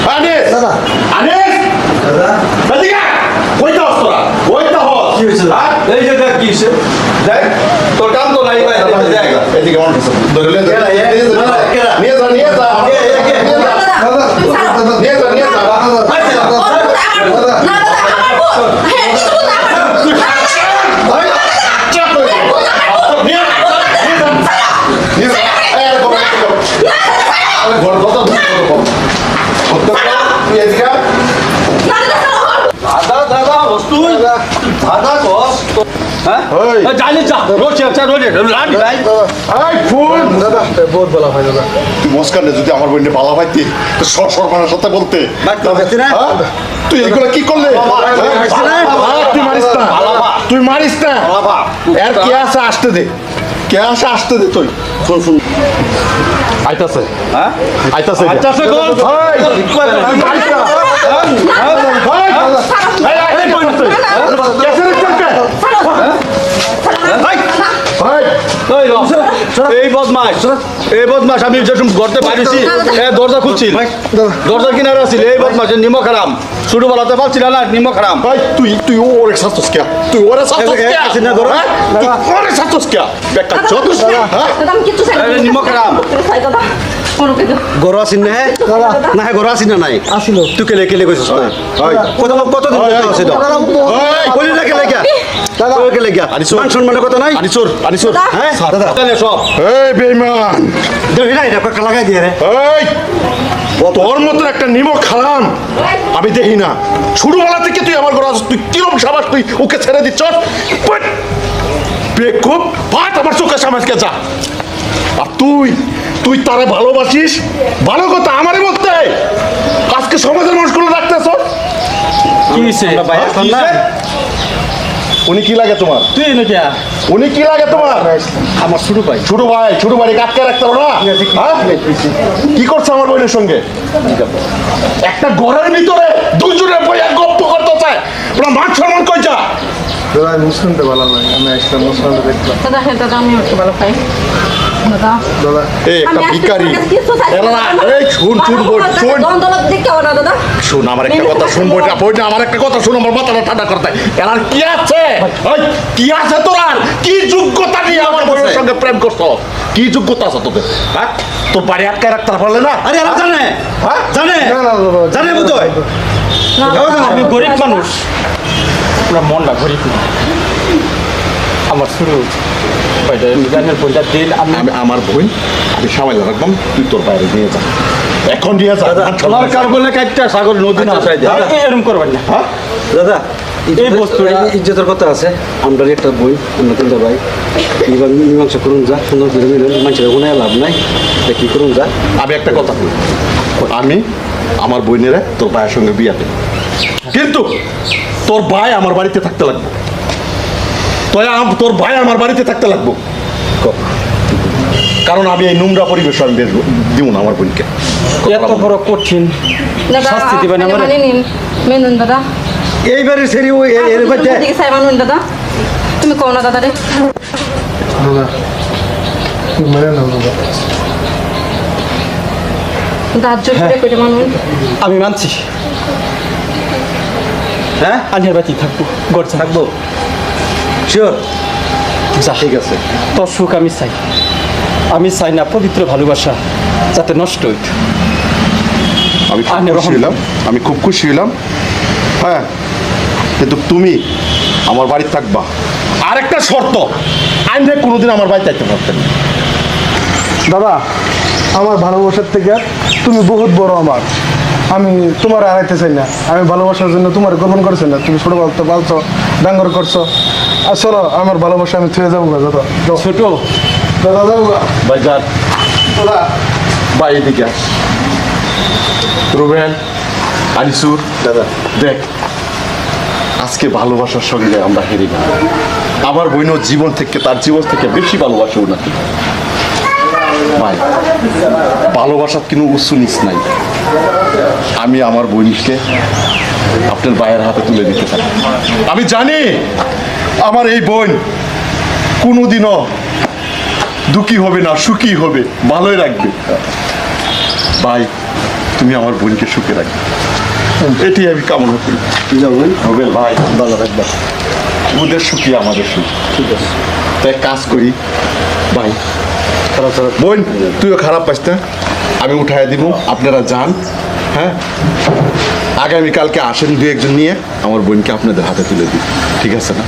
আনিস দাদা আনিস দাদা এদিকে কইতা হস তোরা কইতা হস কি হয়েছে দাদা? এই যে দেখ কি হইছে দেখ তোর কাম তো নাই ভাই দেখ এদিকে মন ধরে লে নিয়ে যা নিয়ে যা যদি আমার বোনকে পালা পাইতি সরকারের সাথে বলতে তুই এগুলো কি করলে তুই মারিস না আর কে আছে আসতে দে কে আসে আসতে দে তুই শুন শুন আইতাছে হ্যাঁ আইতাছে আইতাছে গোল এই বদমাস আমি যখন গড়তে পারিছি দরজা খুলছি দরজা কিনারে আছিল এই বদমাসের নিমক হারাম শুরু বলাতে পারছিল না নিমক হারাম ভাই তুই তুই ওরে সাতস কে তুই ওরে সাতস কে না ধরো তুই ওরে সাতস কে বেটা যতস নিমক হারাম গরু আছিস না না গরু আছিস না নাই আসিল তুই কেলে কেলে কইছিস না কতদিন আছে কইলি না কেলে গিয়া তোর কেলে গিয়া মান সম্মানের কথা নাই আনিসুর হ্যাঁ দাদা সব এই বেঈমান দেখি না এটা একটা লাগাই দিয়ে রে এই তোর মতো একটা নিমক খালাম আমি দেখি না ছোটবেলা থেকে তুই আমার ঘরে আসিস তুই কিরম সাবাস তুই ওকে ছেড়ে দিচ্ছ বেকুব ভাত আমার চোখের সামনে যা আর তুই তুই তারে ভালোবাসিস ভালো কথা আমারে বলতে আজকে সমাজের মানুষগুলো রাখতেছ কি হইছে উনি কি লাগে তোমার তুই নাকি উনি কি লাগে তোমার আমার ছোট ভাই কাটকে রাখতে পারো না কি করছে আমার বোনের সঙ্গে একটা ঘরের ভিতরে দুজনে বইয়া গপ্প করতে চায় ওরা মান সম্মান কই যা দাদা আমি শুনতে ভালো লাগে আমি আসলাম মুসলমান দেখলাম দাদা হ্যাঁ দাদা আমি একটু ভালো খাই দাদা দাদা এই একটা ভিখারি এই শুন শুন আমার একটা কথা শুন বইটা আমার একটা কথা শুন আমার মাথাটা ঠান্ডা করতে এর কি আছে ওই কি আছে তোর আর কি যোগ্যতা নিয়ে আমার বোনের সঙ্গে প্রেম করছো কি যোগ্যতা আছে তোদের হ্যাঁ তোর বাড়ি আটকায় রাখতে পারলে না আরে আর জানে হ্যাঁ জানে না না দাদা জানে বুঝোয় আমি গরিব মানুষ আপনার মনটা গরিব না আমার শুরু আমি আমার বোন আমি সামাল রাখলাম তুই তোর বাইরে নিয়ে যা এখন নিয়ে যা সরকার বলে কাটটা সাগর নদী না এরকম করবেন না হ্যাঁ দাদা এই বস্তু ইজ্জতের কথা আছে আমরা একটা বই আমরা তিনটা ভাই এবার মীমাংসা করুন যা সুন্দর করে মিলেন মানুষের কোনো লাভ নাই কি করুন যা আমি একটা কথা বলি আমি আমার বোনেরা তোর ভাইয়ের সঙ্গে বিয়ে দেব কিন্তু তোর ভাই আমার বাড়িতে থাকতে লাগবে তোর ভাই আমার বাড়িতে থাকতে লাগবো কারণ আমি এই নোংরা পরিবেশ আমি বের দিব না আমার বোনকে এত বড় কঠিন শাস্তি দিবেন আমার মেনুন দাদা এইবারে সেরি ওই এর মধ্যে মানুন দাদা তুমি কও না দাদা রে দাদা তুমি মেরে নাও দাদা দাঁত জোর করে কইতে মানুন আমি মানছি হ্যাঁ আনিয়ার বাতি থাকবো গড় থাকবো শিওর যা ঠিক আছে তোর সুখ আমি চাই না পবিত্র ভালোবাসা যাতে নষ্ট হইত আমি খুশি হলাম আমি খুব খুশি হলাম হ্যাঁ কিন্তু তুমি আমার বাড়ি থাকবা আরেকটা শর্ত আইনে কোনোদিন আমার বাড়ি থাকতে পারতেন না দাদা আমার ভালোবাসার থেকে তুমি বহুত বড় আমার আমি তোমার হারাইতে চাই না আমি ভালোবাসার জন্য তোমার গোপন করছি না তুমি ছোট বলতে পালছো ডাঙ্গর করছো আর চলো আমার ভালোবাসা আমি থুয়ে যাবো দাদা ছোট দাদা যাবো ভাই যান দাদা ভাই এদিকে আস রুবেল আনিসুর দাদা দেখ আজকে ভালোবাসার সঙ্গে আমরা হেরে গেলাম আমার বোনও জীবন থেকে তার জীবন থেকে বেশি ভালোবাসে ওনাকে ভাই ভালোবাসার কোনো উৎস নিস নাই আমি আমার বোনকে আপনার ভাইয়ের হাতে তুলে দিতে চাই আমি জানি আমার এই বোন কোনোদিনও দুঃখী হবে না সুখী হবে ভালোই রাখবে ভাই তুমি আমার বোনকে সুখে রাখো, এটি আমি কামনা করি। যাবেন রুবেল ভাই, ভালো রাখবা। ওদের সুখী আমাদের সুখ। ঠিক আছে। তাই কাজ করি ভাই। খারাপ খারাপ বোন তুইও খারাপ পাইস না, আমি উঠাই দিব, আপনারা যান। হ্যাঁ, আগামীকালকে আসেন 2-1 জন নিয়ে, আমার বোনকে আপনাদের হাতে তুলে দিই, ঠিক আছে না?